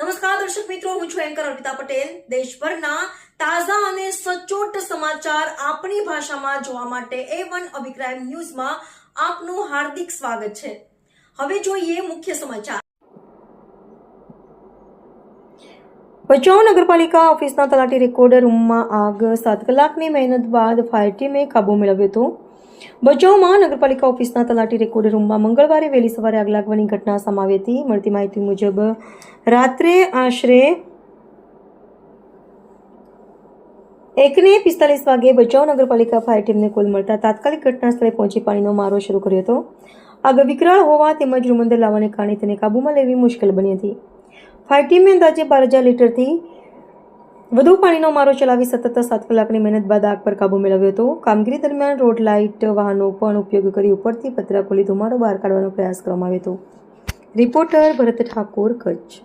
નમસ્કાર દર્શક મિત્રો, હું છું એન્કર અર્પિતા પટેલ। દેશભરના તાજા અને સચોટ સમાચાર આપણી ભાષામાં જોવા માટે A1 અભિપ્રાય ન્યૂઝમાં આપનું હાર્દિક સ્વાગત છે। હવે જોઈએ મુખ્ય સમાચાર। ભચાઉ નગરપાલિકા ઓફિસના તલાટી રેકોર્ડ રૂમમાં આગ, 7 કલાકની મહેનત બાદ ફાયર ટીમે કાબુ મેળવ્યો હતો। ભચાઉમાં નગરપાલિકા ઓફિસના તલાટી રેકોર્ડ રૂમમાં મંગળવારે વહેલી સવારે આગ લાગવાની ઘટના સામે આવી હતી। મળતી માહિતી મુજબ રાત્રે આશરે 1:45 વાગે ભચાઉ નગરપાલિકા ફાયર ટીમને કોલ મળતા તાત્કાલિક ઘટના સ્થળે પહોંચી પાણીનો મારો શરૂ કર્યો હતો। આગ વિકરાળ હોવા તેમજ રૂમ અંદર લાવવાને કારણે તેને કાબૂમાં લેવી મુશ્કેલ બની હતી। ફાયર ટીમે અંદાજે 12,000 લીટરથી વધુ પાણીનો મારો ચલાવી સતત 7 કલાકની મહેનત બાદ આગ પર કાબુ મેળવ્યો હતો। કામગીરી દરમિયાન રોડ લાઇટ વાહનો પણ ઉપયોગ કરી ઉપરથી પતરા ખોલી ધુમાડો બહાર કાઢવાનો પ્રયાસ કરવામાં આવ્યો હતો। રિપોર્ટર ભરત ઠાકોર, કચ્છ।